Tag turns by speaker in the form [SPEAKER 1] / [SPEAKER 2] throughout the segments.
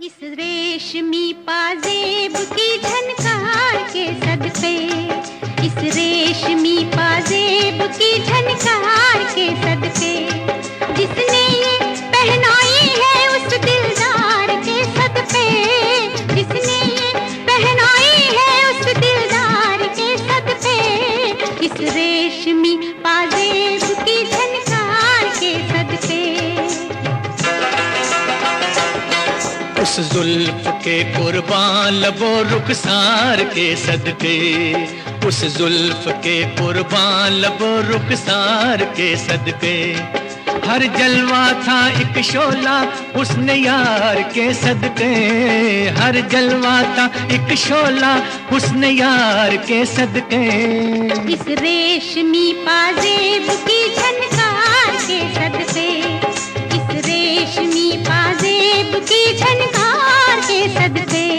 [SPEAKER 1] इस रेशमी पाजेब की झनकार के सदके, इस रेशमी पाजेब की झनकार के सदके, जिसने ये पहनाई है उस दिलदार के सदके, जिसने ये पहनाई है उस दिलदार के सदके, इस रेशमी पाजेब की झनकार के सदके।
[SPEAKER 2] उस जुल्फ के कुर्बान लबो रुखसार के सदके, उस जुल्फ के कुर्बान लबो रुखसार के सदके, हर जलवा था एक शोला हुस्न यार के सदके, हर जलवा था एक शोला हुस्न यार के सदके।
[SPEAKER 1] इस रेशमी पाजेब की झनकार के सदके, इस रेशमी पाजेब की झनकार के सदके।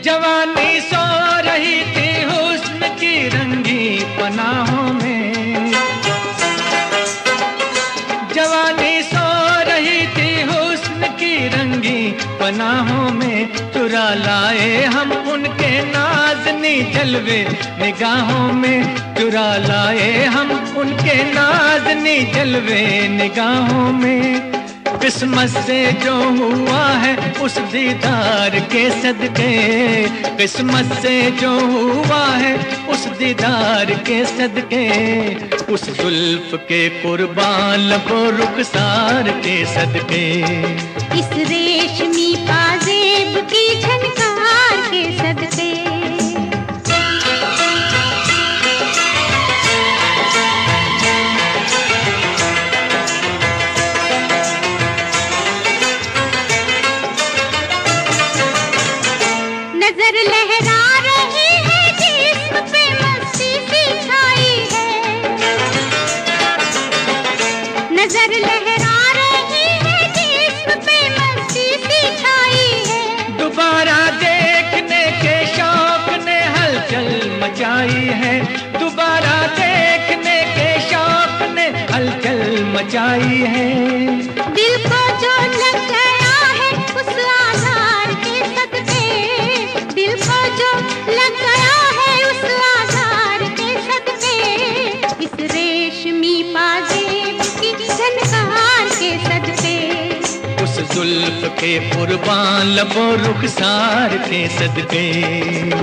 [SPEAKER 2] जवानी सो रही थी हुस्न की रंगी पनाहों में, जवानी सो रही थी हुस्न की रंगी पनाहों में, चुरा लाए हम उनके नाज़नी जलवे निगाहों में, चुरा लाए हम उनके नाज़नी जलवे निगाहों में। किस्मत से जो हुआ है उस दीदार के सदके, किस्मत से जो हुआ है उस दीदार के सदके, उस जुल्फ के कुर्बान लबो रुखसार के सदके।
[SPEAKER 1] इस रेशमी पाजेब की झनकार के सदके। नजर लहरा रही है जिस्म पे मस्ती सी छाई है, नजर लहरा रही है जिस्म पे मस्ती सी छाई है।
[SPEAKER 2] दोबारा देखने के शौक ने हलचल मचाई है, दोबारा देखने के शौक ने हलचल मचाई है।
[SPEAKER 1] दिल को जो लग गया है उस आधार के सदके, दिल को जो लग गया है उस आधार के सदके, इस रेशमी पाजेब की झनकार के सदके,
[SPEAKER 2] उस जुल्फ के कुर्बान लबो रुखसार के सदके,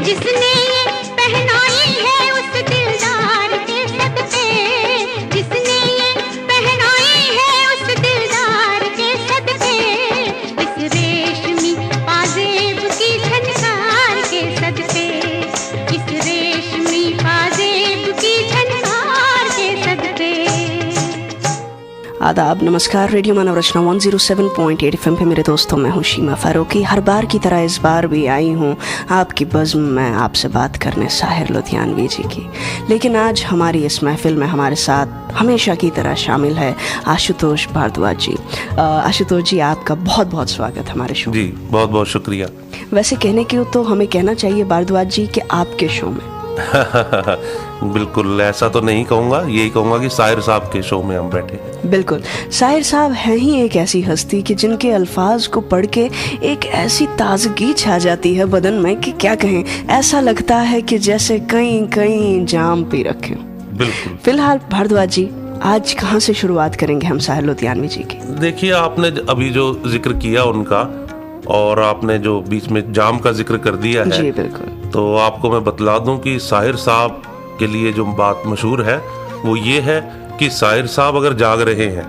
[SPEAKER 1] जिसने ये पहनाई है उस दिलदार के सदके, जिसने ये पहनाई है उस दिलदार के सदके, इस रेशमी पाजेब की झनकार के सदके, इस रेशमी पाजेब की झनकार के सदके।
[SPEAKER 3] आदाब, नमस्कार। रेडियो मानव रचना 107.8 FM पे मेरे दोस्तों, मैं हूँ शीमा फारूकी। हर बार की तरह इस बार भी आई हूँ आपकी बज़्म में आपसे बात करने, साहिर लुधियानवी जी की। लेकिन आज हमारी इस महफिल में हमारे साथ हमेशा की तरह शामिल है आशुतोष भारद्वाज जी। आशुतोष जी, आपका बहुत बहुत स्वागत हमारे शो में।
[SPEAKER 4] जी बहुत बहुत शुक्रिया।
[SPEAKER 3] वैसे कहने की तो हमें कहना चाहिए भारद्वाज जी कि आपके शो में
[SPEAKER 4] बिल्कुल ऐसा तो नहीं कहूँगा, यही कहूँगा कि साहिर साहब के शो में हम बैठे हैं।
[SPEAKER 3] बिल्कुल, साहिर साहब हैं ही एक ऐसी हस्ती कि जिनके अल्फाज को पढ़ के एक ऐसी ताजगी छा जाती है बदन में कि क्या कहें, ऐसा लगता है कि जैसे कहीं कहीं जाम पी रखे।
[SPEAKER 4] बिल्कुल।
[SPEAKER 3] फिलहाल भारद्वाज जी, आज कहाँ से शुरुआत करेंगे हम साहिर लुधियानवी जी की?
[SPEAKER 4] देखिए, आपने अभी जो जिक्र किया उनका, और आपने जो बीच में जाम का जिक्र कर दिया है,
[SPEAKER 3] जी बिल्कुल,
[SPEAKER 4] तो आपको मैं बतला दूं कि साहिर साहब के लिए जो बात मशहूर है वो ये है कि साहिर साहब अगर जाग रहे हैं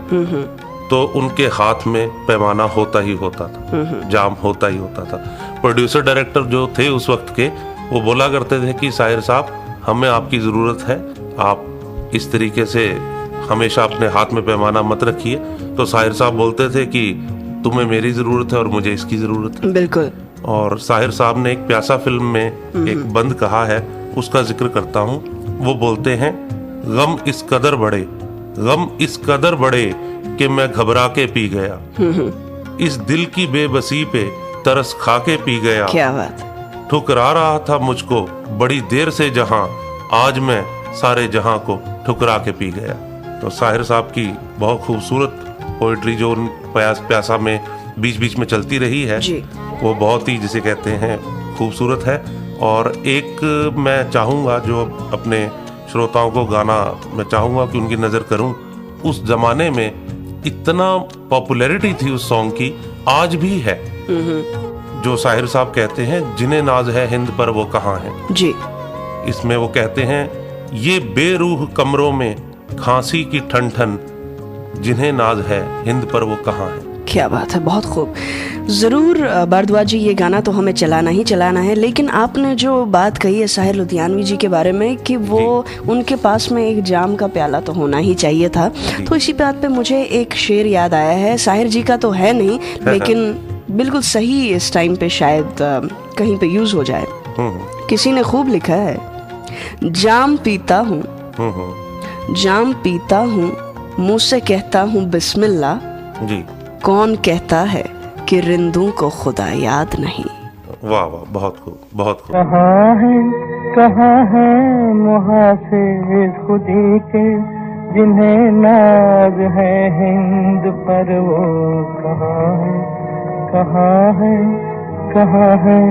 [SPEAKER 4] तो उनके हाथ में पैमाना होता ही होता था, जाम होता ही होता था। प्रोड्यूसर डायरेक्टर जो थे उस वक्त के, वो बोला करते थे कि साहिर साहब हमें आपकी ज़रूरत है, आप इस तरीके से हमेशा अपने हाथ में पैमाना मत रखिए। तो साहिर साहब बोलते थे कि तुम्हें मेरी ज़रूरत है और मुझे इसकी ज़रूरत है।
[SPEAKER 3] बिल्कुल।
[SPEAKER 4] और साहिर साहब ने एक प्यासा फिल्म में एक बंद कहा है, उसका जिक्र करता हूँ। वो बोलते हैं, गम इस कदर बढ़े, गम इस कदर बढ़े कि मैं घबरा के पी गया, इस दिल की बेबसी पे तरस खा के पी गया।
[SPEAKER 3] क्या बात।
[SPEAKER 4] ठुकरा रहा था मुझको बड़ी देर से जहां, आज मैं सारे जहां को ठुकरा के पी गया। तो साहिर साहब की बहुत खूबसूरत पोइट्री जो प्यासा में बीच बीच में चलती रही है
[SPEAKER 3] जी।
[SPEAKER 4] वो बहुत ही, जिसे कहते हैं, खूबसूरत है। और एक मैं चाहूँगा जो अपने श्रोताओं को गाना मैं चाहूँगा कि उनकी नज़र करूँ, उस ज़माने में इतना पॉपुलैरिटी थी उस सॉन्ग की, आज भी है, जो साहिर साहब कहते हैं, जिन्हें नाज है हिंद पर वो कहाँ है
[SPEAKER 3] जी।
[SPEAKER 4] इसमें वो कहते हैं, ये बेरूह कमरों में खांसी की ठन ठन, जिन्हें नाज है हिंद पर वो कहाँ है।
[SPEAKER 3] क्या बात है, बहुत खूब। ज़रूर भारद्वाज जी, ये गाना तो हमें चलाना ही चलाना है, लेकिन आपने जो बात कही है साहिर लुधियानवी जी के बारे में कि वो उनके पास में एक जाम का प्याला तो होना ही चाहिए था, तो इसी बात पे मुझे एक शेर याद आया है। साहिर जी का तो है नहीं, लेकिन बिल्कुल सही इस टाइम पे शायद कहीं पे यूज़ हो जाए। किसी ने खूब लिखा है, जाम पीता हूँ, जाम पीता हूँ, मुँह से कहता हूँ बिस्मिल्लाह जी, कौन कहता है कि रिंदों को खुदा याद नहीं।
[SPEAKER 4] वाह वाह, बहुत खूब, बहुत खूब।
[SPEAKER 5] कहाँ है मुहासिर खुदी के, जिन्हें नाज है हिंद पर वो कहाँ है, कहाँ है, कहाँ है,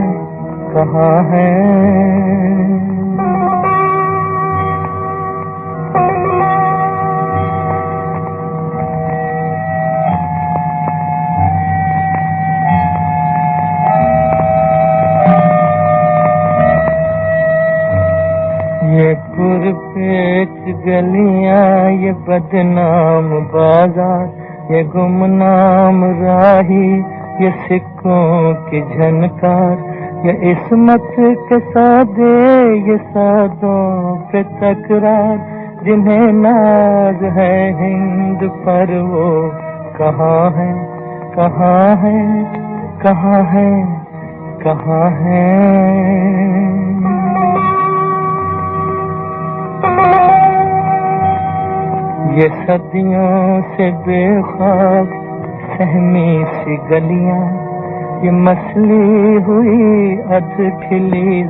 [SPEAKER 5] कहाँ है। ये पुरपेच गलियां, ये बदनाम बाजार, ये गुमनाम राही, ये सिक्कों की झनकार, ये इस्मत के सादे, ये सादों पे तकरार, जिन्हें नाज है हिंद पर वो कहाँ है, कहाँ है, कहाँ है, कहाँ है। ये सदियों से बेख्वाब सहमी सी गलियां, ये मसली हुई अध खिली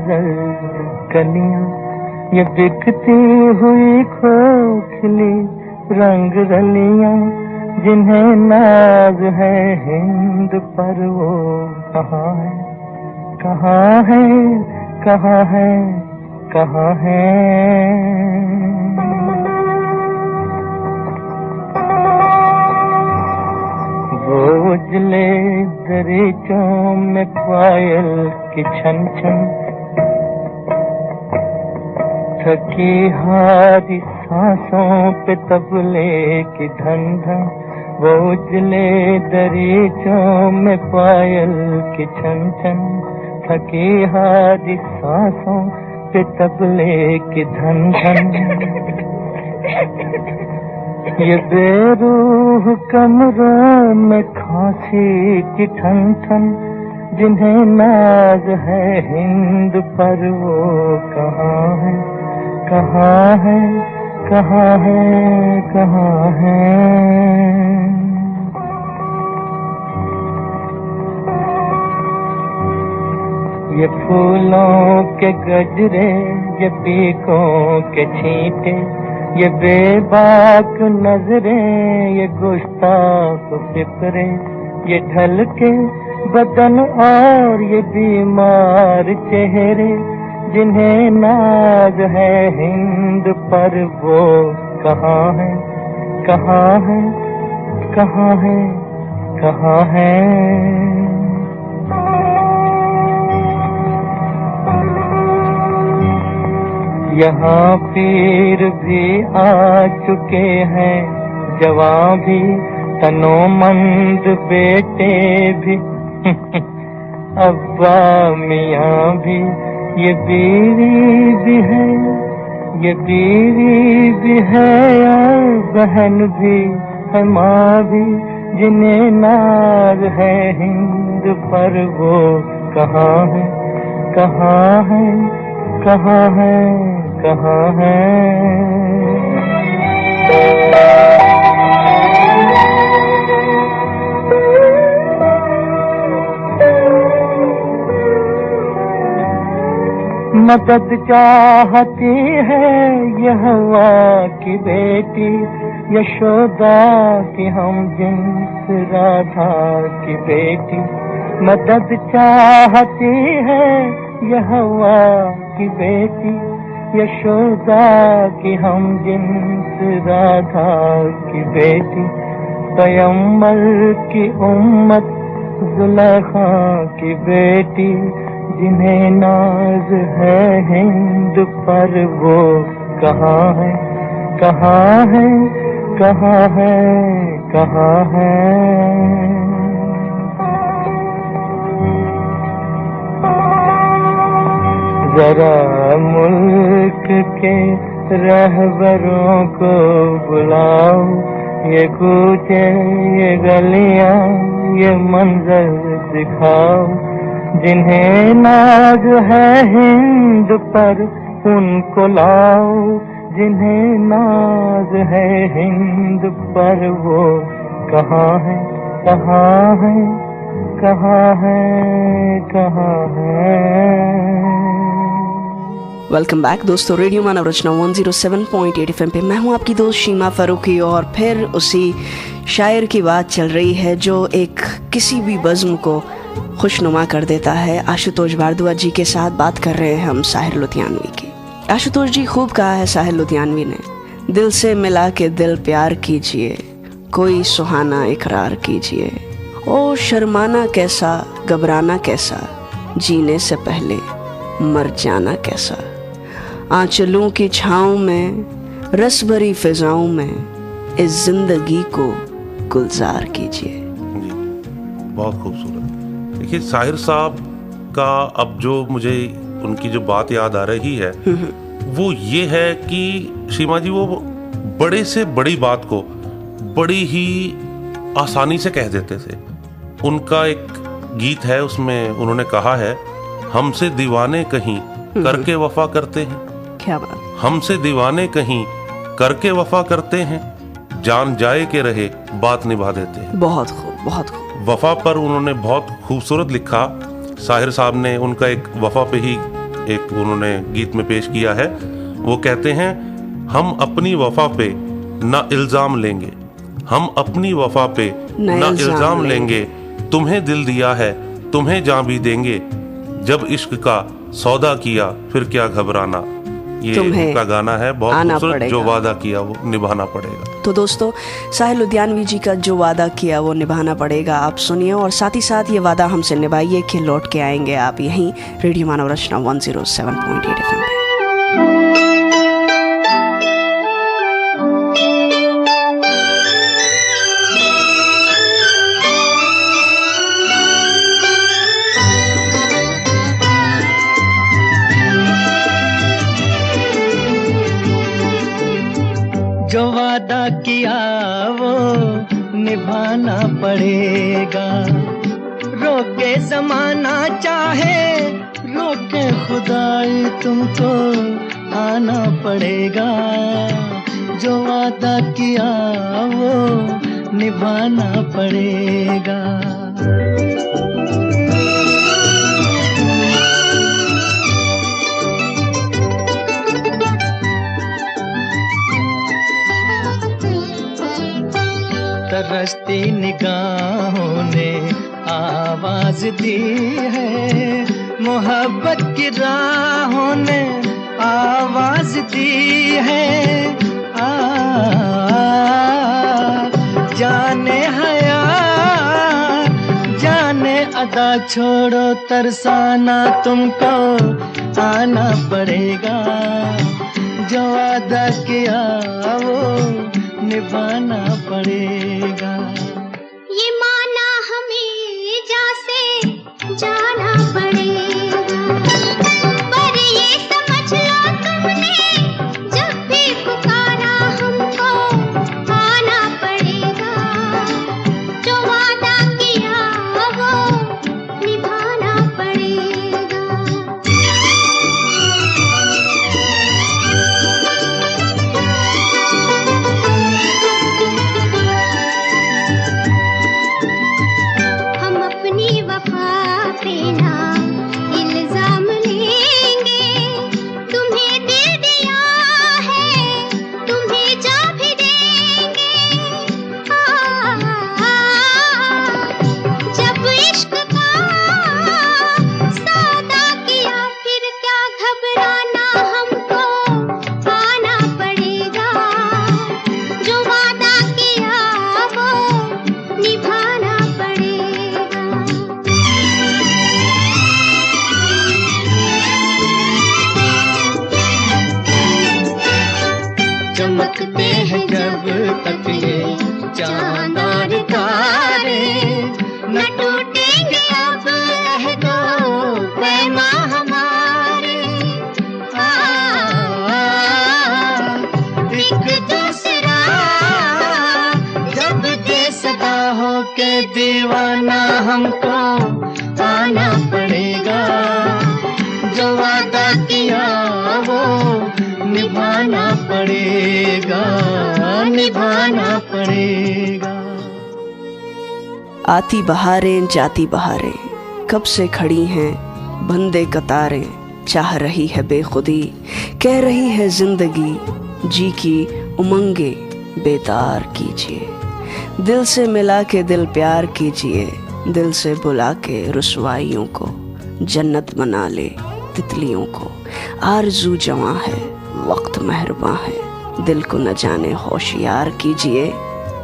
[SPEAKER 5] कलियां, ये बिकती हुई खोखली रंग रलियां, जिन्हें नाज है हिंद पर वो कहाँ है, कहाँ है, कहाँ है, कहाँ है। वो उजले दरीचों में पायल की छन छन, थकी हारी सांसों पे तबले की धन धन, वो उजले दरीचों में पायल की छन छन, थकी हारी सांसों पे तबले की धन धन। ये बेरूह कमरों में खांसी की ठन ठन, जिन्हें नाज है हिंद पर वो कहाँ है, कहाँ है, कहाँ है, कहाँ है। ये फूलों के गजरे, ये पीकों के छींटे, ये बेबाक नजरें, ये गुस्ताख फिक्रे, ये ढल के बदन और ये बीमार चेहरे, जिन्हें नाज है हिंद पर वो कहाँ है, कहाँ है, कहाँ है, कहाँ है। यहाँ पीर भी आ चुके हैं, जवां भी, तनोमंद बेटे भी, अब्बा मियाँ भी, ये बीवी भी है, ये बीवी भी है, और बहन भी है, माँ भी, जिन्हें नाज है हिंद पर वो कहाँ है, कहाँ है, कहाँ है, कहाँ है। मदद चाहती है ये हवा की बेटी, यशोदा की हम जिन्स राधा की बेटी। मदद चाहती है ये हवा की बेटी, यशोदा की हम जिन्स राधा की बेटी। पैगंबर की उम्मत जुलेखा की बेटी, जिन्हें नाज है हिंद पर वो कहाँ है, कहाँ है, कहाँ है, कहाँ है। जरा मुल्क के रहबरों को बुलाओ, ये कूचे, ये गलियां, ये मंजर दिखाओ, जिन्हें नाज है हिंद पर उनको लाओ, जिन्हें नाज है हिंद पर वो कहाँ है, कहाँ है, कहाँ है, कहाँ है।
[SPEAKER 3] वेलकम बैक दोस्तों, रेडियो मानव रचना 107.8 FM पे मैं हूं आपकी दोस्त शीमा फारूकी, और फिर उसी शायर की बात चल रही है जो एक किसी भी बज़्म को खुशनुमा कर देता है। आशुतोष भारद्वाज जी के साथ बात कर रहे हैं हम साहिर लुधियानवी की। आशुतोष जी, खूब कहा है साहिर लुधियानवी ने, दिल से मिला के दिल प्यार कीजिए, कोई सुहाना इकरार कीजिए, ओ शर्माना कैसा, घबराना कैसा, जीने से पहले मर जाना कैसा, आंचलों की छाँव में, रस भरी फिजाओं में, इस जिंदगी को गुलजार कीजिए।
[SPEAKER 4] बहुत खूबसूरत। देखिए साहिर साहब का अब जो मुझे उनकी जो बात याद आ रही है वो ये है कि शीमा जी वो बड़े से बड़ी बात को बड़ी ही आसानी से कह देते थे। उनका एक गीत है, उसमें उन्होंने कहा है, हमसे दीवाने कहीं करके वफा करते हैं।
[SPEAKER 3] क्या बात।
[SPEAKER 4] हमसे दीवाने कहीं करके वफा करते हैं, जान जाए के रहे बात निभा देते हैं।
[SPEAKER 3] बहुत खूब, बहुत खूब।
[SPEAKER 4] वफा पर उन्होंने बहुत खूबसूरत लिखा। साहिर साहब ने उनका एक वफा पे ही एक उन्होंने गीत में पेश किया है। वो कहते हैं, हम अपनी वफा पे ना इल्जाम लेंगे, हम अपनी वफा पे ना इल्जाम लेंगे, तुम्हें दिल दिया है तुम्हें जान भी देंगे, जब इश्क का सौदा किया फिर क्या घबराना। ये उनका गाना है, बहुत खूबसूरत। जो वादा किया वो निभाना पड़ेगा।
[SPEAKER 3] तो दोस्तों, साहिर लुधियानवी जी का जो वादा किया वो निभाना पड़ेगा, आप सुनिए, और साथ ही साथ ये वादा हमसे निभाइए कि लौट के आएंगे आप यहीं रेडियो मानव रचना 107.8 FM पे।
[SPEAKER 5] जो वादा किया वो निभाना पड़ेगा, रोके ज़माना चाहे रोके खुदाई, तुमको आना पड़ेगा। जो वादा किया वो निभाना पड़ेगा।
[SPEAKER 2] हंसती निगाहों ने आवाज दी है, मोहब्बत की राहों ने आवाज दी है। जाने हया जाने अदा छोड़ो तरसाना तुमको आना पड़ेगा, जो वादा किया वो निभाना पड़ेगा।
[SPEAKER 1] ये माना हमें जैसे जाना पड़ेगा, पर ये समझ लो तुमने जब भी पुकारा हमको आना पड़ेगा, जो वादा किया वो निभाना पड़ेगा। हम अपनी वफा पे ना इल्जाम लेंगे, तुम्हें दिल दिया है तुम्हें जा भी देंगे। जब इश्क का सौदा किया फिर क्या घबराना, हमको आना पड़ेगा, जो वादा किया वो निभाना पड़ेगा।
[SPEAKER 2] चमकते हैं जब तक ये चांद और तारे,
[SPEAKER 1] न टूटेंगे अब अहदो पैमा हमारे।
[SPEAKER 2] एक दूसरा जब दे सदा हो के दीवाना, हमको आना पड़ेगा, जो वादा किया वो निभाना पड़ेगा, निभाना पड़ेगा।
[SPEAKER 3] आती बहारें जाती बहारें, कब से खड़ी हैं बंदे कतारें, चाह रही है बेखुदी, कह रही है जिंदगी, जी की उमंगे बेदार कीजिए, दिल से मिला के दिल प्यार कीजिए, दिल से बुला के रुसवाइयों को जन्नत बना ले तितलियों को। आरज़ू जवां है वक्त मेहरबां है, दिल को न जाने होशियार कीजिए,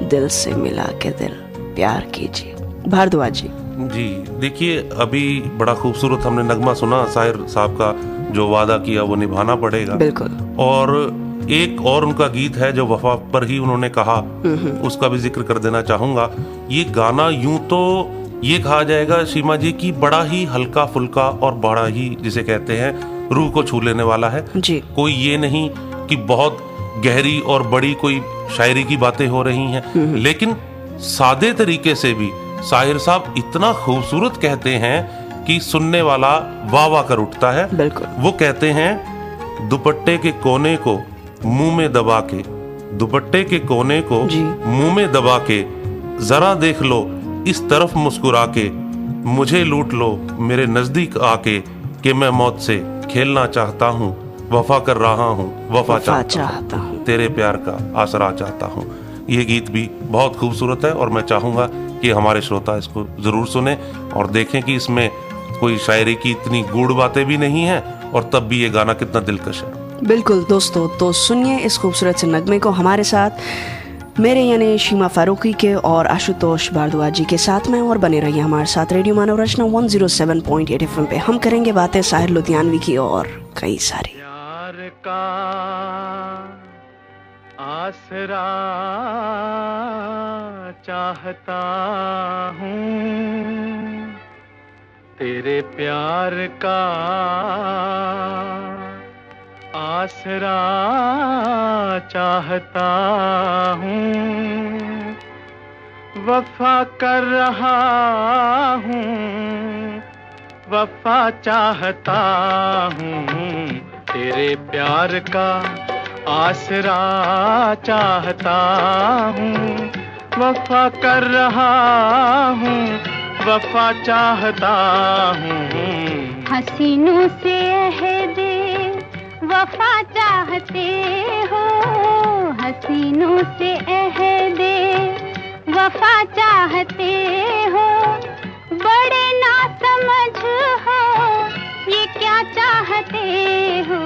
[SPEAKER 3] दिल से मिला के दिल प्यार कीजिए। भारद्वाज जी।
[SPEAKER 4] जी देखिए, अभी बड़ा खूबसूरत हमने नगमा सुना साहिर साहब का, जो वादा किया वो निभाना पड़ेगा।
[SPEAKER 3] बिल्कुल।
[SPEAKER 4] और एक और उनका गीत है जो वफा पर ही उन्होंने कहा, उसका भी जिक्र कर देना चाहूंगा। ये गाना यूं तो ये कहा जाएगा सीमा जी की बड़ा ही हल्का फुल्का और बड़ा ही जिसे कहते हैं रूह को छू लेने वाला है
[SPEAKER 3] जी।
[SPEAKER 4] कोई ये नहीं कि बहुत गहरी और बड़ी कोई शायरी की बातें हो रही हैं, लेकिन सादे तरीके से भी साहिर साहब इतना खूबसूरत कहते हैं कि सुनने वाला वाह वाह कर उठता है।
[SPEAKER 3] बिल्कुल।
[SPEAKER 4] वो कहते हैं, दुपट्टे के कोने को मुंह में दबा के, दुपट्टे के कोने को मुंह में दबा के, जरा देख लो इस तरफ मुस्कुरा के, मुझे लूट लो मेरे नजदीक आके, कि मैं मौत से खेलना चाहता हूँ, वफा कर रहा हूँ, वफा चाहता हूँ, तेरे प्यार का आसरा चाहता हूँ। ये गीत भी बहुत खूबसूरत है और मैं चाहूंगा कि हमारे श्रोता इसको जरूर सुने और देखें कि इसमें कोई शायरी की इतनी गूढ़ बातें भी नहीं है और तब भी ये गाना कितना दिलकश है।
[SPEAKER 3] बिल्कुल दोस्तों, तो सुनिए इस खूबसूरत से नगमे को हमारे साथ, मेरे यानी शीमा फारूकी के और आशुतोष भारद्वाज जी के साथ में, और बने रहिए हमारे साथ रेडियो मानव रचना 107.8 FM पे। हम करेंगे बातें साहिर लुधियानवी की और कई सारी।
[SPEAKER 2] प्यार का आसरा चाहता हूँ, तेरे प्यार का आसरा चाहता हूँ, वफा कर रहा हूँ, वफा चाहता हूँ, तेरे प्यार का आसरा चाहता हूँ, वफा कर रहा हूँ, वफा चाहता हूँ।
[SPEAKER 1] हसीनों से अहदे वफा चाहते हो, हसीनों से अहदे वफा चाहते हो, बड़े ना समझ हो, ये क्या चाहते हो,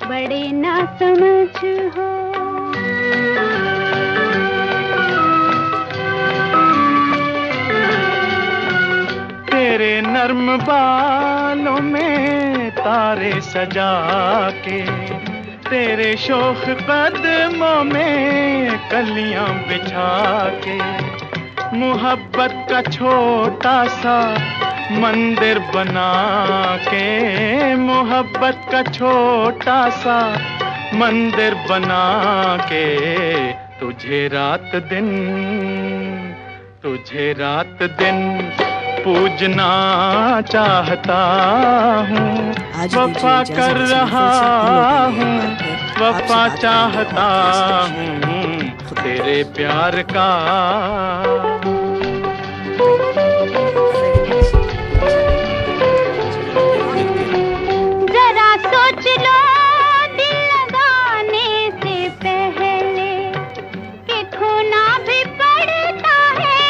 [SPEAKER 1] बड़े ना समझ हो।
[SPEAKER 5] तेरे नर्म बालों में तारे सजा के, तेरे शोख कदमों में कलियां बिछा के, मोहब्बत का छोटा सा मंदिर बना के, मोहब्बत का छोटा सा मंदिर बना के, तुझे रात दिन पूजना चाहता हूँ, वफा कर रहा हूँ, वफा चाहता हूँ तेरे प्यार का।
[SPEAKER 1] जरा सोच लो दिल लगाने से पहले कि खोना भी पड़ता है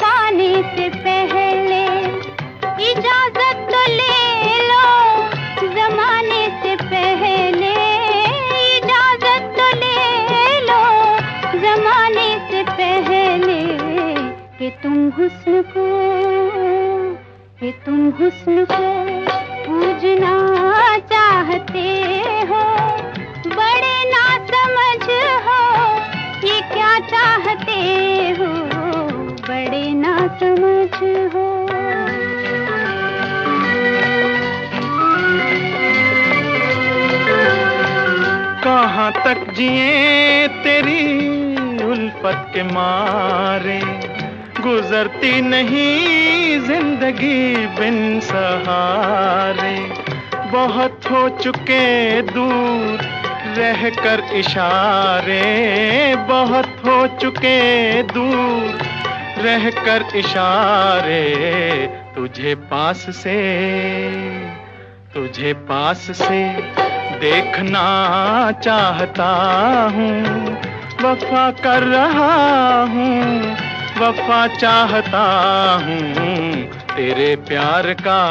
[SPEAKER 1] पाने से पहले। इजाजत तो ले लो जमाने से पहले, इजाजत तो ले लो जमाने से पहले कि तुम हुस्न को पूजना चाहते हो, बड़े ना समझ हो, ये क्या चाहते हो, बड़े ना समझ हो।
[SPEAKER 5] कहाँ तक जिए तेरी उल्फत के मारे, गुजरती नहीं जिंदगी बिन सहारे। बहुत हो चुके दूर रहकर इशारे, बहुत हो चुके दूर रहकर इशारे, तुझे पास से देखना चाहता हूँ, वफा कर रहा हूँ, वफा चाहता हूँ तेरे प्यार का।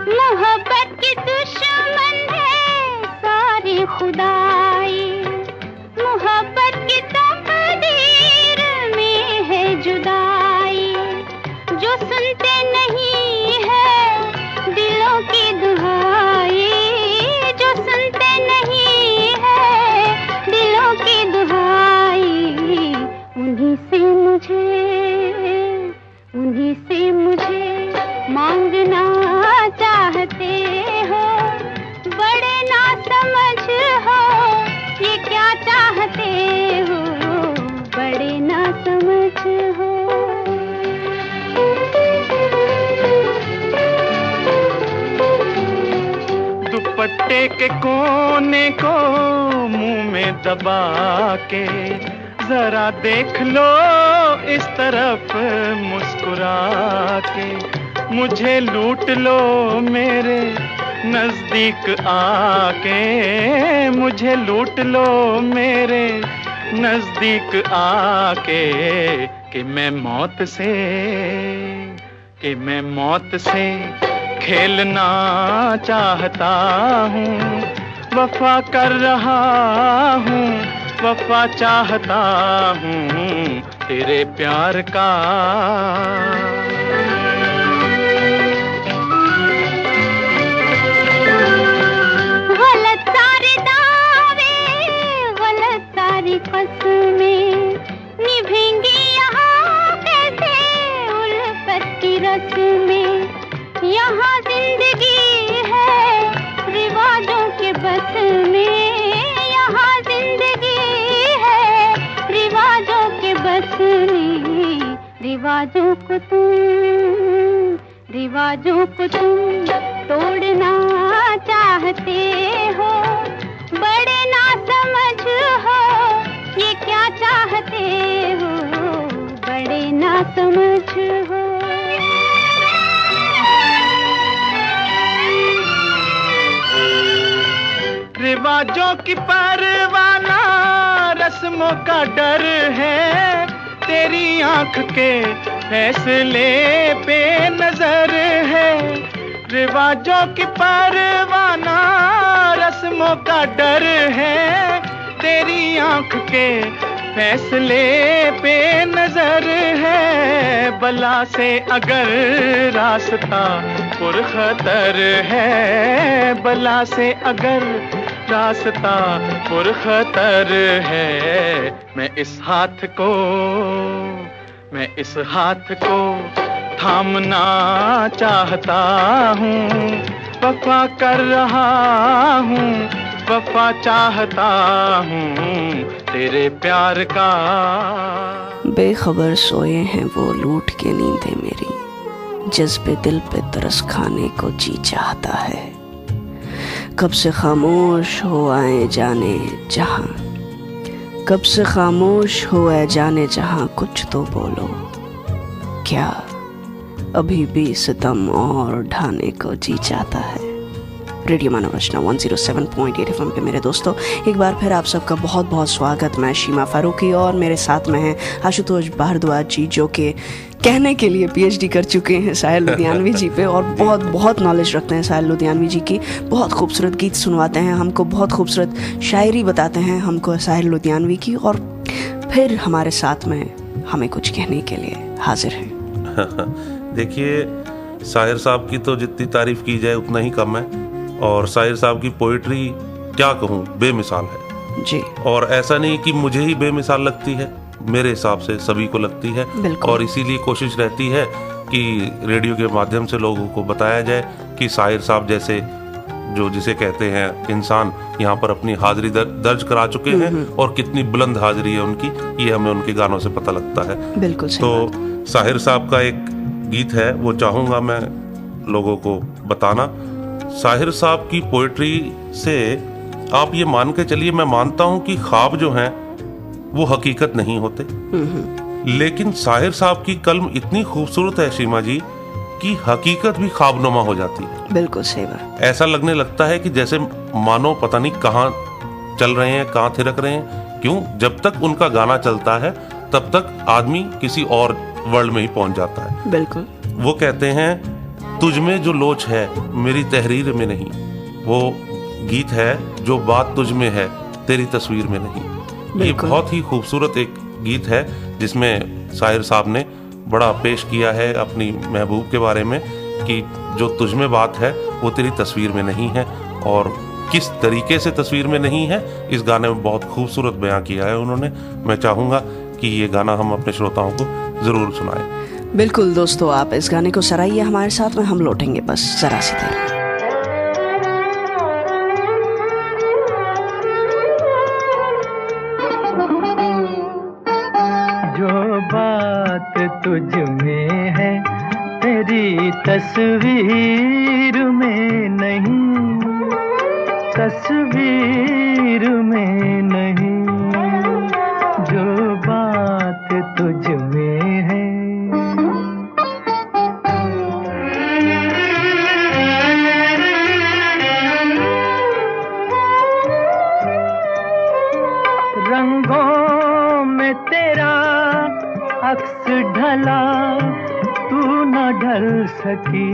[SPEAKER 1] मोहब्बत की दुश्मन है सारी खुदाई, मोहब्बत की तकदीर में है जुदाई। जो सुनते नहीं है दिलों की दुहाई, जो सुनते नहीं है दिलों की दुहाई, उन्हीं से मुझे मांगना चाहते हो, बड़े ना समझ हो, ये क्या चाहते हो, बड़े ना समझ हो।
[SPEAKER 5] दुपट्टे के कोने को मुंह में दबा के, जरा देख लो इस तरफ मुस्कुरा के, मुझे लूट लो मेरे नजदीक आके, मुझे लूट लो मेरे नजदीक आके, कि मैं मौत से खेलना चाहता हूँ, वफा कर रहा हूँ, वफा चाहता हूँ तेरे प्यार का।
[SPEAKER 1] गलत सारे दावे, गलत सारी कसमें निभेंगी यहाँ कैसे उल्फत की रस्में। यहाँ जिंदगी है रिवाजों के बस में, यहाँ जिंदगी है रिवाजों के बस में। रिवाजों को तुम तोड़ना चाहते हो, बड़े ना समझ हो, ये क्या चाहते हो, बड़े ना समझ हो।
[SPEAKER 2] रिवाजों की परवाना रस्मों का डर है, तेरी आंख के फैसले पे नजर है। रिवाजों की परवाना रस्मों का डर है, तेरी आंख के फैसले पे नजर है। बला से अगर रास्ता पुरखतर है, बला से अगर रास्ता पुरखतर है, मैं इस हाथ को थामना चाहता हूँ। वफा कर रहा हूँ, वफा चाहता हूँ तेरे प्यार का।
[SPEAKER 3] बेखबर सोए हैं वो लूट के नींदें मेरी, जज्बे दिल पे तरस खाने को जी चाहता है। कब से खामोश हो आए जाने जहां, कब से खामोश हो आए जाने जहां, कुछ तो बोलो। क्या अभी भी सितम और ढाने को जी चाहता है। रेडियो मानव रचना 107.8 FM पे मेरे दोस्तों एक बार फिर आप सबका बहुत बहुत स्वागत। मैं शीमा फारूकी और मेरे साथ में हैं आशुतोष भारद्वाज जी, जो कि कहने के लिए PhD कर चुके हैं साहिर लुधियानवी जी पे और बहुत बहुत नॉलेज रखते हैं साहिर लुधियानवी जी की। बहुत खूबसूरत गीत सुनवाते हैं हमको, बहुत खूबसूरत शायरी बताते हैं हमको साहिर लुधियानवी की, और फिर हमारे साथ में हमें कुछ कहने के लिए हाजिर हैं।
[SPEAKER 4] देखिए, साहिर साहब की तो जितनी तारीफ की जाए उतना ही कम है, और साहिर साहब की पोइट्री क्या कहूँ, बेमिसाल है
[SPEAKER 3] जी।
[SPEAKER 4] और ऐसा नहीं कि मुझे ही बेमिसाल लगती है, मेरे हिसाब से सभी को लगती है। और इसीलिए कोशिश रहती है कि रेडियो के माध्यम से लोगों को बताया जाए कि साहिर साहब जैसे जो जिसे कहते हैं इंसान यहाँ पर अपनी हाजिरी दर्ज करा चुके हैं, और कितनी बुलंद हाजिरी है उनकी, ये हमें उनके गानों से पता लगता है।
[SPEAKER 3] बिल्कुल सही
[SPEAKER 4] तो
[SPEAKER 3] बात।
[SPEAKER 4] साहिर साहब का एक गीत है, वो चाहूँगा मैं लोगों को बताना। साहिर साहब की पोइट्री से आप ये मान के चलिए, मैं मानता हूँ कि ख्वाब जो हैं वो हकीकत नहीं होते, लेकिन साहिर साहब की कलम इतनी खूबसूरत है शीमा जी कि हकीकत भी ख्वाबनुमा हो जाती है।
[SPEAKER 3] बिल्कुल सही बात।
[SPEAKER 4] ऐसा लगने लगता है कि जैसे मानो पता नहीं कहाँ चल रहे हैं, कहाँ थिरक रहे हैं। क्यों? जब तक उनका गाना चलता है तब तक आदमी किसी और वर्ल्ड में ही पहुंच जाता है।
[SPEAKER 3] बिल्कुल।
[SPEAKER 4] वो कहते हैं तुझ में जो लोच है मेरी तहरीर में नहीं, वो गीत है जो बात तुझ में है तेरी तस्वीर में नहीं। ये बहुत ही खूबसूरत एक गीत है जिसमें साहिर साहब ने बड़ा पेश किया है अपनी महबूब के बारे में कि जो तुझ में बात है वो तेरी तस्वीर में नहीं है, और किस तरीके से तस्वीर में नहीं है इस गाने में बहुत खूबसूरत बयां किया है उन्होंने। मैं चाहूँगा कि ये गाना हम अपने श्रोताओं को ज़रूर सुनाएं।
[SPEAKER 3] बिल्कुल दोस्तों, आप इस गाने को सराहिए हमारे साथ में, हम लौटेंगे बस जरा सी देर।
[SPEAKER 5] जो बात तुझ में है तेरी तस्वीर में नहीं, तस्वीर में नहीं, जो बात तुझ में है। रंगों में तेरा अक्स ढला, तू न ढल सकी,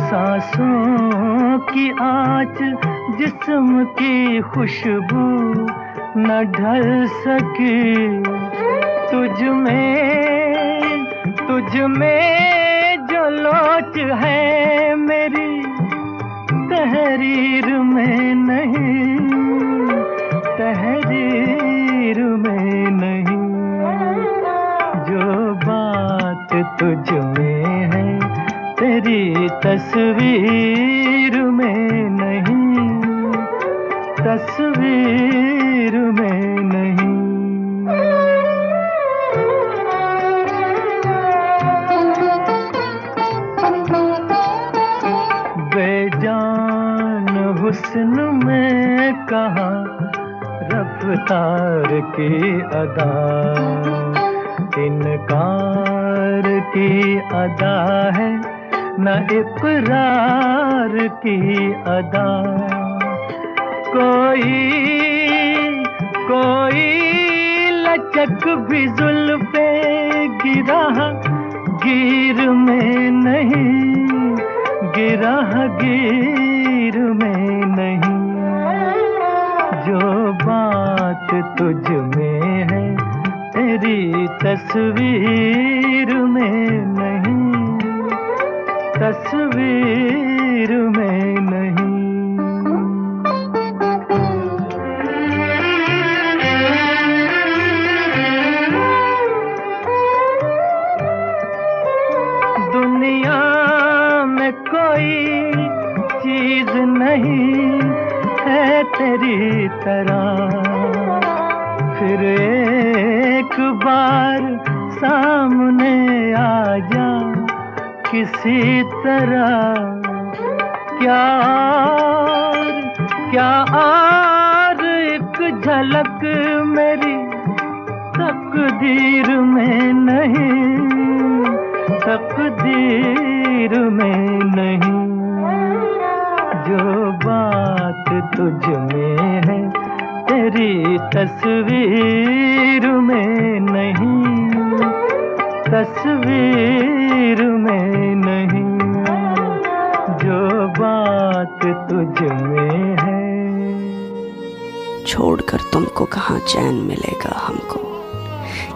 [SPEAKER 5] सांसों की आँच जिस्म की खुशबू न ढल सकी। तुझ में जो लोच है मेरी तहरीर में नहीं, तहरीर में नहीं, जो बात तुझ में है तेरी तस्वीर में नहीं, तस्वीर में नहीं। बेजान हुस्न में कहाँ रफ्तार की अदा, इनकार की अदा है न इकरार की अदा। कोई लचक भी जुल्फे गिरा गिर में नहीं, गिरा गिर में नहीं। जो बात तुझ में है तेरी तस्वीर में नहीं, तस्वीर में नहीं। दुनिया में कोई चीज नहीं है तेरी तरह, फिर एक बार सामने आ जा किसी तरह। क्या और एक झलक मेरी तकदीर में नहीं, तकदीर में नहीं। जो बात तुझ में है तेरी तस्वीर में नहीं, तस्वीर में नहीं। जो बात तुझ में है।
[SPEAKER 3] छोड़कर तुमको कहाँ चैन मिलेगा हमको,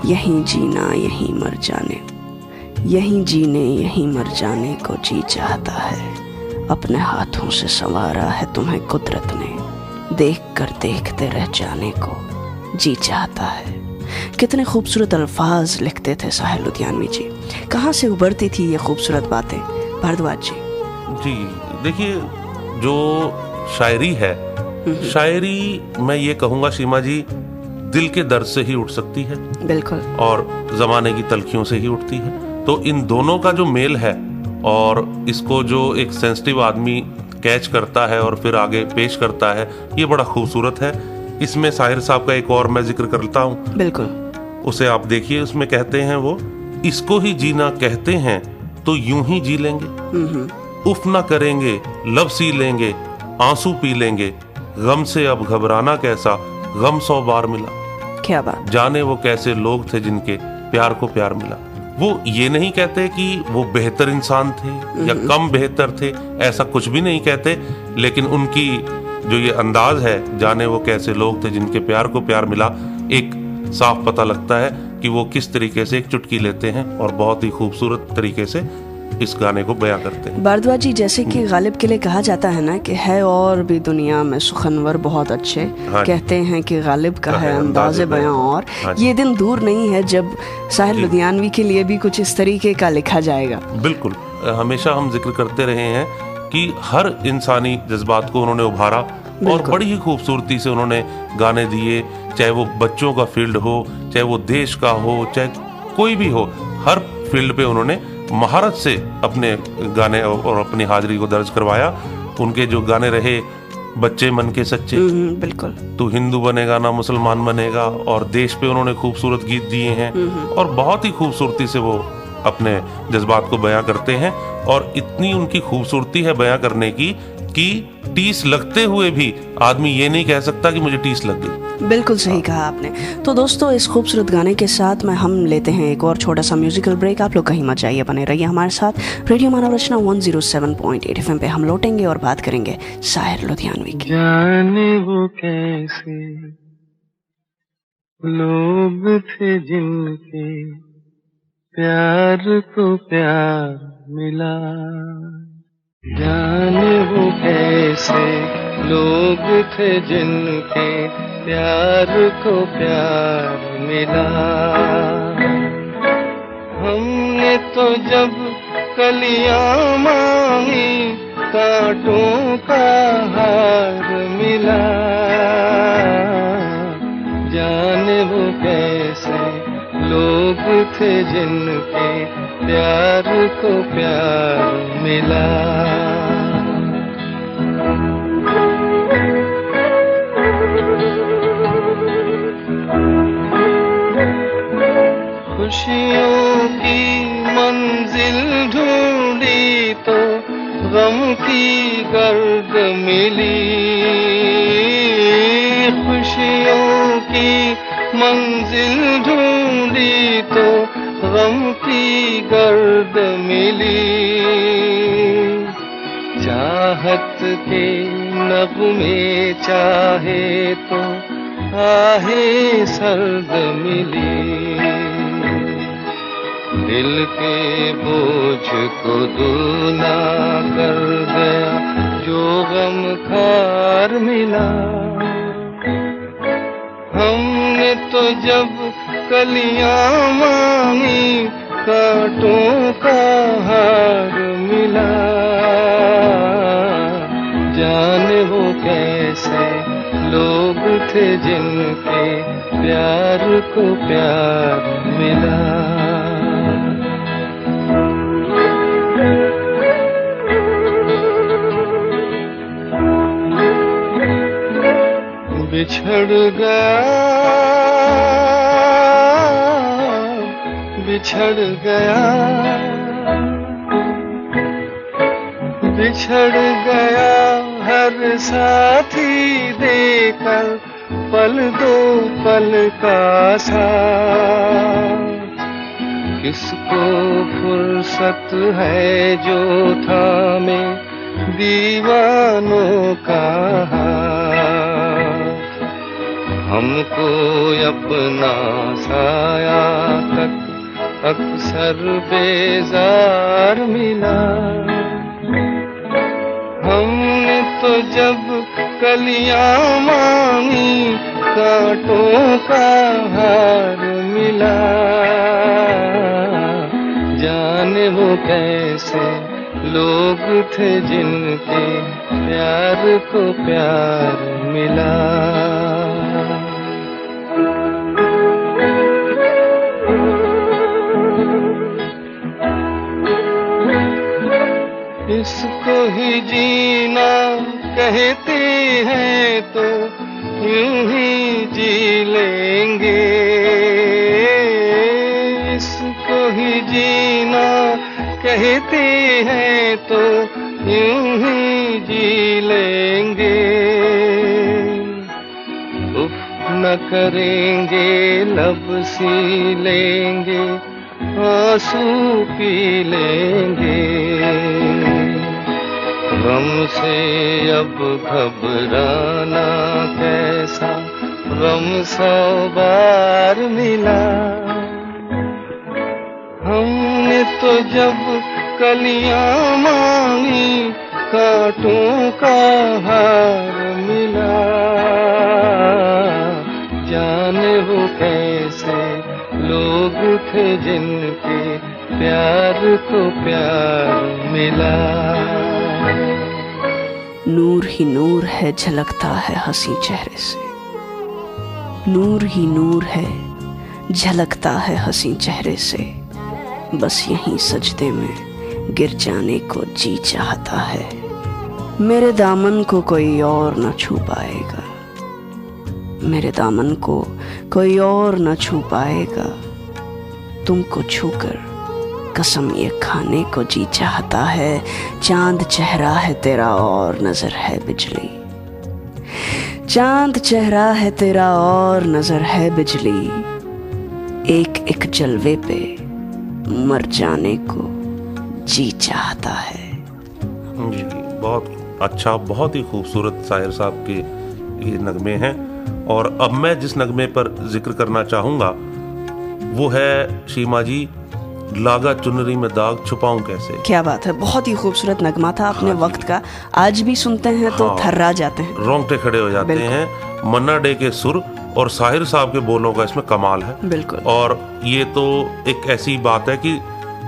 [SPEAKER 3] यहीं जीना यहीं मर जाने, यहीं जीने यहीं मर जाने को जी चाहता है। अपने हाथों से संवारा है तुम्हें कुदरत ने, देख कर देखते रह जाने को जी चाहता है। कितने खूबसूरत अल्फाज लिखते थे साहिर लुधियानवी जी। कहाँ से उभरती थी ये खूबसूरत बातें भारद्वाज जी?
[SPEAKER 4] जी देखिए, जो शायरी है, शायरी मैं ये कहूँगा सीमा जी दिल के दर्द से ही उठ सकती है,
[SPEAKER 3] बिल्कुल,
[SPEAKER 4] और ज़माने की तलखियों से ही उठती है। तो इन दोनों का जो मेल है, और इसको जो एक सेंसिटिव आदमी कैच करता है और फिर आगे पेश करता है, ये बड़ा खूबसूरत है। इसमें साहिर साहब का एक और मैं जिक्र करता हूँ,
[SPEAKER 3] बिल्कुल,
[SPEAKER 4] उसे आप देखिए। उसमें कहते हैं वो, इसको ही जीना कहते हैं तो यूं ही जी लेंगे, उफ ना करेंगे लब सी लेंगे, आंसू पी लेंगे, गम से अब घबराना कैसा, गम 100 बार मिला।
[SPEAKER 3] क्या बात।
[SPEAKER 4] जाने वो कैसे लोग थे जिनके प्यार को प्यार मिला। वो ये नहीं कहते कि वो बेहतर इंसान थे या कम बेहतर थे, ऐसा कुछ भी नहीं कहते, लेकिन उनकी जो ये अंदाज है, जाने वो कैसे लोग थे जिनके प्यार को प्यार मिला, एक साफ पता लगता है कि वो किस तरीके से एक चुटकी लेते हैं और बहुत ही खूबसूरत तरीके से इस गाने को बयां करते हैं।
[SPEAKER 3] भारद्वाज जी, जैसे कि गालिब के लिए कहा जाता है ना कि है और भी दुनिया में सुखनवर बहुत अच्छे,
[SPEAKER 4] हाँ,
[SPEAKER 3] कहते हैं कि गालिब का है अंदाज़े बयां और।
[SPEAKER 4] हाँ,
[SPEAKER 3] ये दिन दूर नहीं है जब साहिर लुधियानवी के लिए भी कुछ इस तरीके का लिखा जाएगा।
[SPEAKER 4] बिल्कुल, हमेशा हम जिक्र करते रहे हैं कि हर इंसानी जज्बात को उन्होंने उभारा और बड़ी ही खूबसूरती से उन्होंने गाने दिए, चाहे वो बच्चों का फील्ड हो, चाहे वो देश का हो, चाहे कोई भी हो, हर फील्ड पे उन्होंने महारत से अपने गाने और अपनी हाजिरी को दर्ज करवाया। उनके जो गाने रहे, बच्चे मन के सच्चे,
[SPEAKER 3] बिल्कुल,
[SPEAKER 4] तू हिंदू बनेगा ना मुसलमान बनेगा, और देश पे उन्होंने खूबसूरत गीत दिए हैं और बहुत ही खूबसूरती से वो अपने जज्बात को बयां करते हैं। और इतनी उनकी खूबसूरती है बयां करने की कि टीस लगते हुए भी आदमी ये नहीं कह सकता कि मुझे टीस लग गई।
[SPEAKER 3] बिल्कुल सही कहा आपने। तो दोस्तों, इस खूबसूरत गाने के साथ में हम लेते हैं एक और छोटा सा म्यूजिकल ब्रेक। आप लोग कहीं मत जाइए, बने रहिए हमारे साथ। रेडियो मानव रचना 107.8 FM पे हम लौटेंगे और बात करेंगे साहिर लुधियानवी की।
[SPEAKER 5] जाने वो कैसे लोग थे जिनके प्यार को प्यार मिला, जाने वो कैसे लोग थे जिनके प्यार को प्यार मिला। हमने तो जब कलियां मांगी कांटों का हार मिला, जाने वो कैसे लोग थे जिनके प्यार को प्यार मिला। खुशियों की मंजिल ढूंढी तो गम की गर्द मिली, खुशियों की मंजिल ढूंढी तो गम की गर्द मिली। चाहत के नगमे चाहे तो आहे सर्द मिली। दिल के बोझ को दूना कर गया जो गम खार मिला। हमने तो जब कलियां मांगी कांटों का हार मिला। जाने वो कैसे लोग थे जिनके प्यार को प्यार मिला। बिछड़ गया, बिछड़ गया, बिछड़ गया हर साथी देकर पल दो पल का साथ। किसको फुर्सत है जो थामे दीवानों का हाथ। हमको अपना साया तक अक्सर बेजार मिला। हमने तो जब कलियां मांगी कांटों का हार मिला। जाने वो कैसे लोग थे जिनके प्यार को प्यार मिला। इसको ही जीना कहते हैं तो यूं ही जी लेंगे। इसको ही जीना कहते हैं तो यूं ही जी लेंगे। उफ न करेंगे लब सी लेंगे आंसू पी लेंगे। गम से अब घबराना कैसा गम 100 बार मिला। हमने तो जब कलियां मांगी कांटों का हार मिला। जाने वो कैसे लोग थे जिनके प्यार को प्यार मिला।
[SPEAKER 3] नूर ही नूर है झलकता है हंसी चेहरे से। नूर ही नूर है झलकता है हंसी चेहरे से। बस यहीं सजदे में गिर जाने को जी चाहता है। मेरे दामन को कोई और न छू पाएगा। मेरे दामन को कोई और न छू पाएगा। तुमको छूकर कसम ये खाने को जी चाहता है। चांद चेहरा है तेरा और नजर है बिजली। चांद चेहरा है तेरा और नजर है बिजली। एक एक जलवे पे मर जाने को जी चाहता है।
[SPEAKER 4] जी, बहुत अच्छा, बहुत ही खूबसूरत साहिर साहब के ये नगमे हैं। और अब मैं जिस नगमे पर जिक्र करना चाहूँगा वो है शीमा जी, लागा चुनरी में दाग छुपाऊं कैसे।
[SPEAKER 3] क्या बात है, बहुत ही खूबसूरत नगमा था अपने वक्त का। आज भी सुनते हैं तो थर्रा जाते हैं,
[SPEAKER 4] रोंगटे खड़े हो जाते हैं। मन्ना डे के सुर और साहिर साहब के बोलों का इसमें कमाल है।
[SPEAKER 3] बिल्कुल।
[SPEAKER 4] और ये तो एक ऐसी बात है कि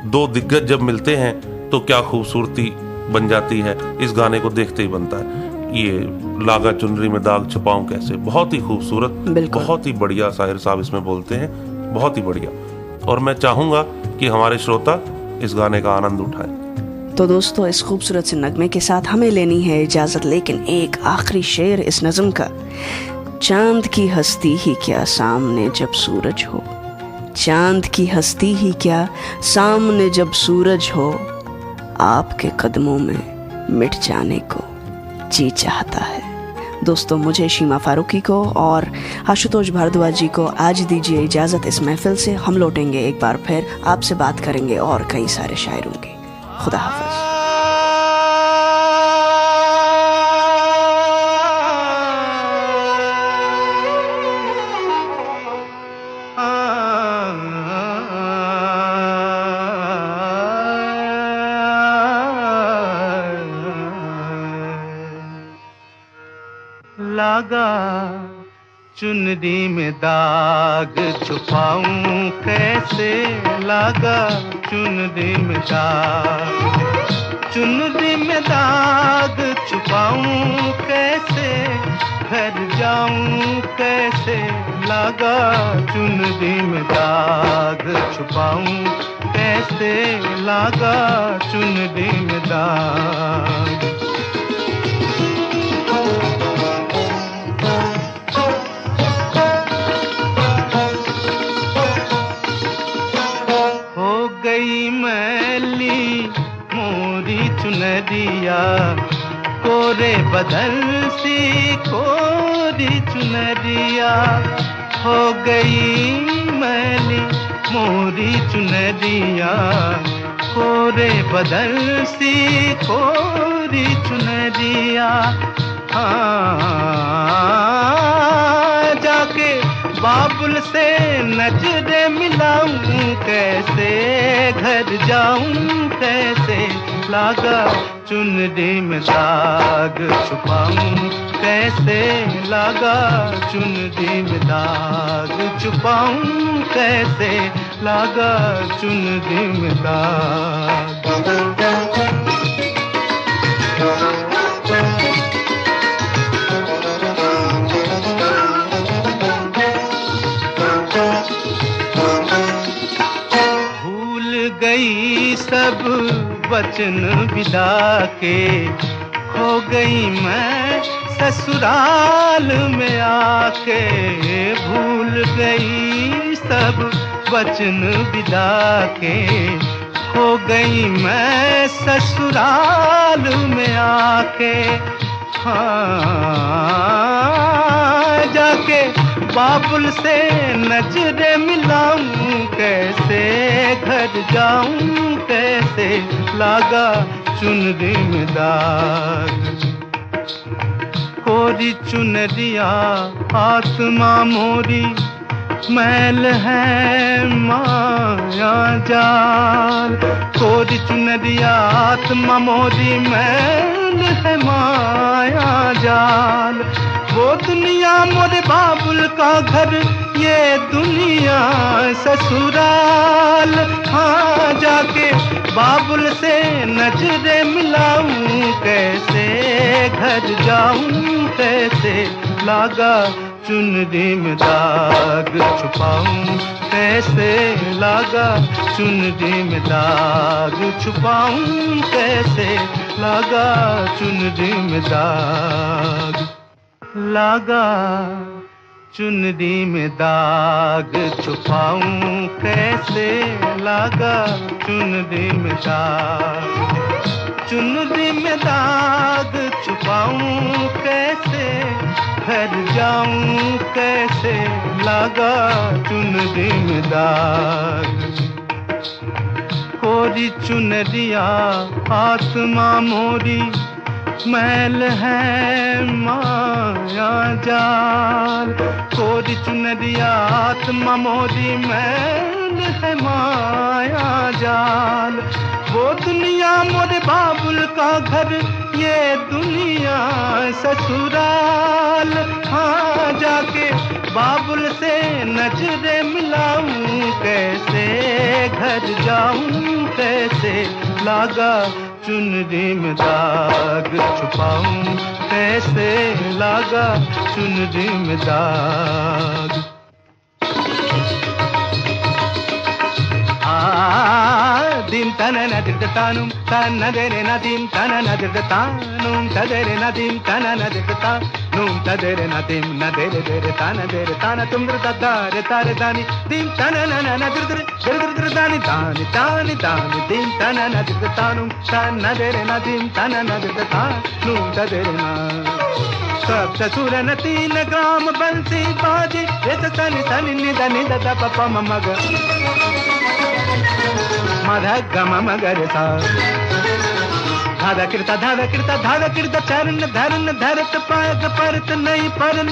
[SPEAKER 4] दो दिग्गज जब मिलते हैं तो क्या खूबसूरती बन जाती है। इस गाने को देखते ही बनता है। ये लागा चुनरी में दाग छुपाऊं कैसे, बहुत ही खूबसूरत, बहुत ही बढ़िया साहिर साहब इसमें बोलते हैं, बहुत ही बढ़िया। और मैं चाहूंगा कि हमारे श्रोता इस गाने का आनंद उठाएं।
[SPEAKER 3] तो दोस्तों, इस खूबसूरत से नगमे के साथ हमें लेनी है इजाजत, लेकिन एक आखिरी शेर इस नज़म का। चांद की हस्ती ही क्या सामने जब सूरज हो। चांद की हस्ती ही क्या सामने जब सूरज हो। आपके कदमों में मिट जाने को जी चाहता है। दोस्तों, मुझे शीमा फारूकी को और आशुतोष भारद्वाज जी को आज दीजिए इजाज़त इस महफिल से। हम लौटेंगे एक बार फिर, आपसे बात करेंगे और कई सारे शायरों की। खुदा हाफ़िज़।
[SPEAKER 5] लागा चुनरी में दाग छुपाऊं कैसे, लागा चुनरी में दाग, चुनरी में दाग छुपाऊं कैसे, घर जाऊं कैसे, लागा चुनरी में दाग छुपाऊं कैसे, लागा चुनरी में दाग। गई मैली मोरी चुनरिया, कोरे बदल सी कोरी चुनरिया, हो गई मैली मोरी चुनरिया, कोरे बदल सी कोरी चुनरिया। जाके बाबुल से नजरे मिलाऊं कैसे, घर जाऊं कैसे, लागा चुनरी में दाग छुपाऊं कैसे, लागा चुनरी में दाग छुपाऊं कैसे, लागा चुनरी में दाग। गई सब वचन विदा के, खो गई मैं ससुराल में आके, भूल गई सब वचन विदा के, खो गई मैं ससुराल में आके। जाके बाबुल से नजरे मिलाऊं कैसे, घर जाऊं कैसे, लागा चुनरी में दाग। कोरी चुनरिया आत्मा मोरी, मैल है माया जाल, कोरी चुनरिया आत्मा मोरी, मैल है माया जाल। वो दुनिया मोरे बाबुल का घर, ये दुनिया ससुराल। हाँ, जाके बाबुल से नजरे मिलाऊं कैसे, घर जाऊं कैसे, लागा चुनरी में दाग छुपाऊं कैसे, लागा चुनरी में दाग छुपाऊं कैसे, लागा चुनरी में दाग, लागा चुनरी में दाग छुपाऊं कैसे, लागा चुनरी में दाग, चुनरी में दाग छुपाऊं कैसे, घर जाऊं कैसे, लागा चुनरी में दाग। कोरी चुनरिया आत्मा मोरी, मैल है माया जाल। कोरी चुनरिया आत्मा मोरी, मैल है माया जाल। वो दुनिया मोरे बाबुल का घर, ये दुनिया ससुराल। हाँ, जाके बाबुल से नजरे मिलाऊं कैसे, घर जाऊं कैसे, लागा चुनरी में दाग छुपाऊं कैसे, लागा चुनरी में दाग। dim tanana dirtanum tanadere nadim tanana dirtanum tadere nadim tanana dirtanum tadere nadim nadere dere tanadere tanatum dirtadare tare dani dim tanana nadir dani dani dani dani dim tanana dirtanum tanadere nadim tanana dirtanum tadere na
[SPEAKER 6] ससुर न 3 ग्राम बंसी बाजे रे तनि तनि निद निद the प प म ग मध ग म म ग रे सा धादा कृता चरण धरन धरत पाग परत नहीं परन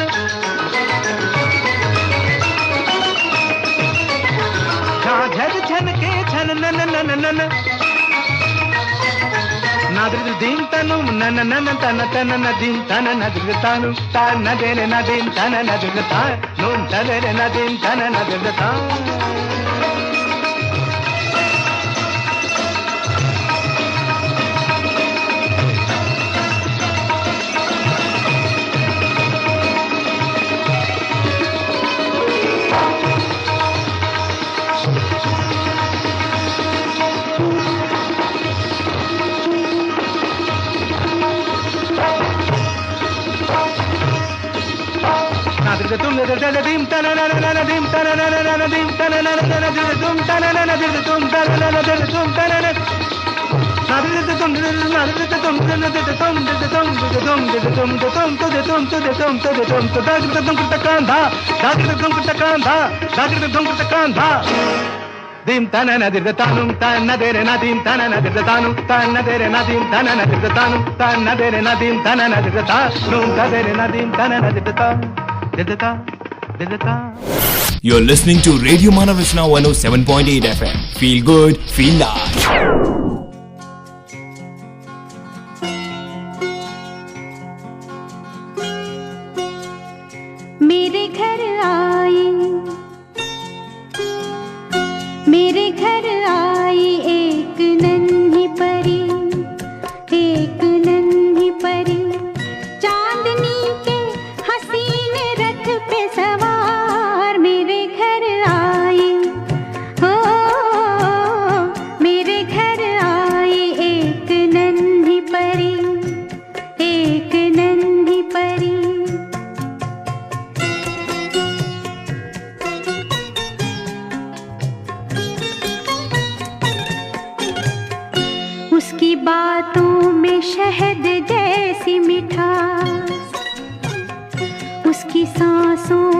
[SPEAKER 6] झन झन के छन नन नन नन नादृ दीन तनु नन नन तन तन नदीन तन नदृ तानु तान नदेरे नदीन तन नदृ तान नून तदेरे नदीन तन नदृ तान तुम दीम तन नन दीम तन नन दीम तन नन तुम तन नन तुम तन नन तुम तन नन दीम तन नदिर तानु तन नदेरे नदीम तन नदिर तानु तन नदेरे नदीम तन नदिर तानु तन नदेरे नदीम तन नदिर तानु नदेरे नदीम तन नदिर तानु
[SPEAKER 7] You're listening to Radio Manavishna 107.8 FM. Feel good, feel large.
[SPEAKER 1] मेरे घर आई एक नन्ही परी चांदनी के हसीन रथ पे सवार मेरे घर आई हो मेरे घर आई एक नन्ही परी उसकी बातों में शहद जैसी मिठास उसकी सांसों